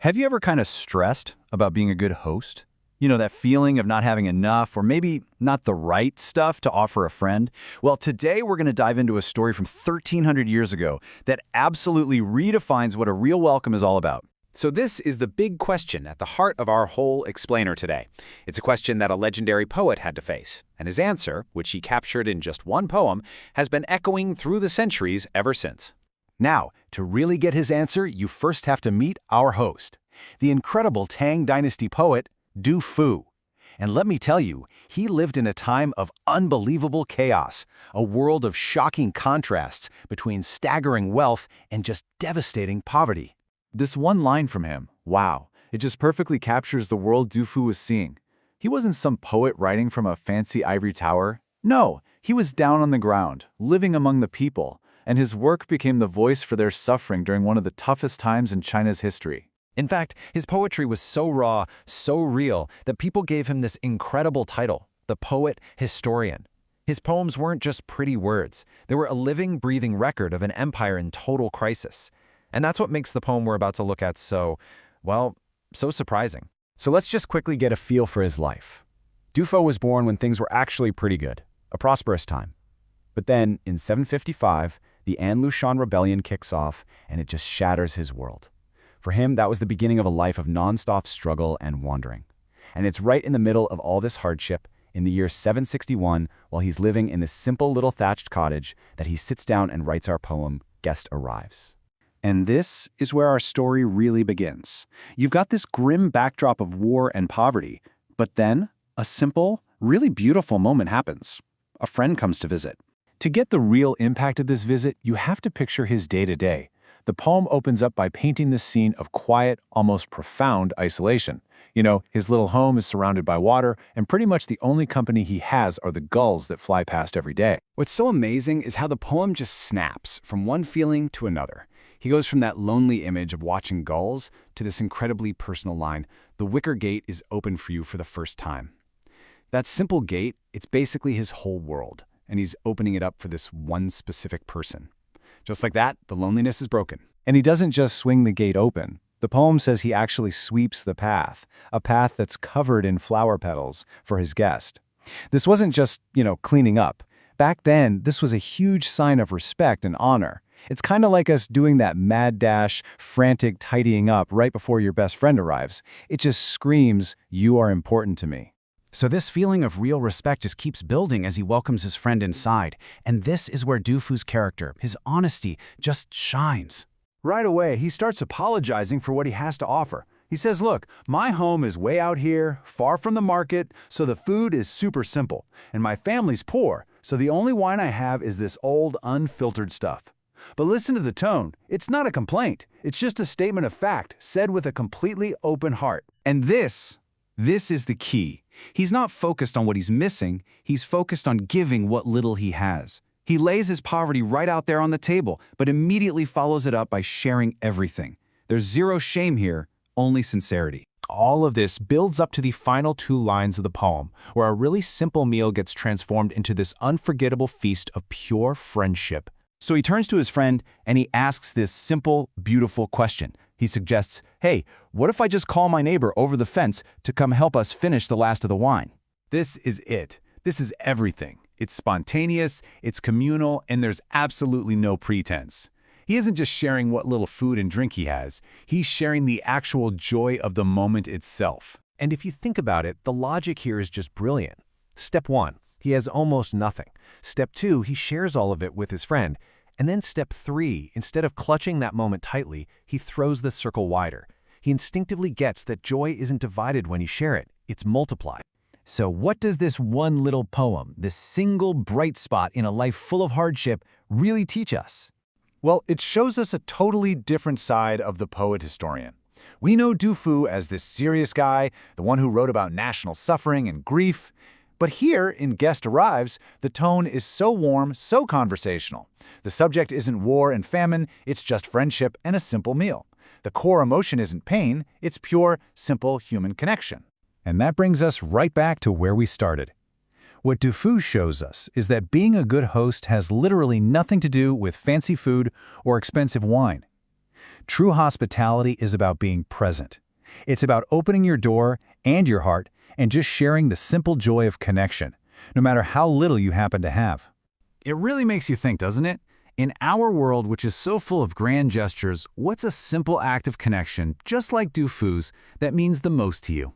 Have you ever kind of stressed about being a good host? You know, that feeling of not having enough or maybe not the right stuff to offer a friend? Well, today we're going to dive into a story from 1,300 years ago that absolutely redefines what a real welcome is all about. So this is the big question at the heart of our whole explainer today. It's a question that a legendary poet had to face, and his answer, which he captured in just one poem, has been echoing through the centuries ever since. Now, to really get his answer, you first have to meet our host, the incredible Tang Dynasty poet, Du Fu. And let me tell you, he lived in a time of unbelievable chaos, a world of shocking contrasts between staggering wealth and just devastating poverty. This one line from him, wow, it just perfectly captures the world Du Fu was seeing. He wasn't some poet writing from a fancy ivory tower. No, he was down on the ground, living among the people, and his work became the voice for their suffering during one of the toughest times in China's history. In fact, his poetry was so raw, so real, that people gave him this incredible title, the poet historian. His poems weren't just pretty words. They were a living, breathing record of an empire in total crisis. And that's what makes the poem we're about to look at so surprising. So let's just quickly get a feel for his life. Du Fu was born when things were actually pretty good, a prosperous time. But then, in 755, the An Lushan rebellion kicks off, and it just shatters his world. For him, that was the beginning of a life of non-stop struggle and wandering. And it's right in the middle of all this hardship, in the year 761, while he's living in this simple little thatched cottage, that he sits down and writes our poem, Guest Arrives. And this is where our story really begins. You've got this grim backdrop of war and poverty, but then a simple, really beautiful moment happens. A friend comes to visit. To get the real impact of this visit, you have to picture his day-to-day. The poem opens up by painting this scene of quiet, almost profound isolation. You know, his little home is surrounded by water, and pretty much the only company he has are the gulls that fly past every day. What's so amazing is how the poem just snaps from one feeling to another. He goes from that lonely image of watching gulls to this incredibly personal line, "The wicker gate is open for you for the first time." That simple gate, it's basically his whole world, and he's opening it up for this one specific person. Just like that, the loneliness is broken. And he doesn't just swing the gate open. The poem says he actually sweeps the path, a path that's covered in flower petals for his guest. This wasn't just, cleaning up. Back then, this was a huge sign of respect and honor. It's kind of like us doing that mad dash, frantic tidying up right before your best friend arrives. It just screams, "You are important to me." So this feeling of real respect just keeps building as he welcomes his friend inside. And this is where Du Fu's character, his honesty, just shines. Right away, he starts apologizing for what he has to offer. He says, look, my home is way out here, far from the market, so the food is super simple. And my family's poor, so the only wine I have is this old, unfiltered stuff. But listen to the tone. It's not a complaint. It's just a statement of fact, said with a completely open heart. And this is the key. He's not focused on what he's missing. He's focused on giving what little he has. He lays his poverty right out there on the table, but immediately follows it up by sharing everything. There's zero shame here, only sincerity. All of this builds up to the final two lines of the poem, where a really simple meal gets transformed into this unforgettable feast of pure friendship. So he turns to his friend and he asks this simple, beautiful question. He suggests, hey, what if I just call my neighbor over the fence to come help us finish the last of the wine? This is it. This is everything. It's spontaneous, it's communal, and there's absolutely no pretense. He isn't just sharing what little food and drink he has. He's sharing the actual joy of the moment itself. And if you think about it, the logic here is just brilliant. Step 1, he has almost nothing. Step 2, he shares all of it with his friend. And then step 3, instead of clutching that moment tightly, he throws the circle wider. He instinctively gets that joy isn't divided when you share it, it's multiplied. So what does this one little poem, this single bright spot in a life full of hardship, really teach us? Well, it shows us a totally different side of the poet historian. We know Du Fu as this serious guy, the one who wrote about national suffering and grief. But here, in Guest Arrives, the tone is so warm, so conversational. The subject isn't war and famine, it's just friendship and a simple meal. The core emotion isn't pain, it's pure, simple human connection. And that brings us right back to where we started. What Du Fu shows us is that being a good host has literally nothing to do with fancy food or expensive wine. True hospitality is about being present. It's about opening your door and your heart and just sharing the simple joy of connection, no matter how little you happen to have. It really makes you think, doesn't it? In our world, which is so full of grand gestures, what's a simple act of connection, just like Du Fu's, that means the most to you?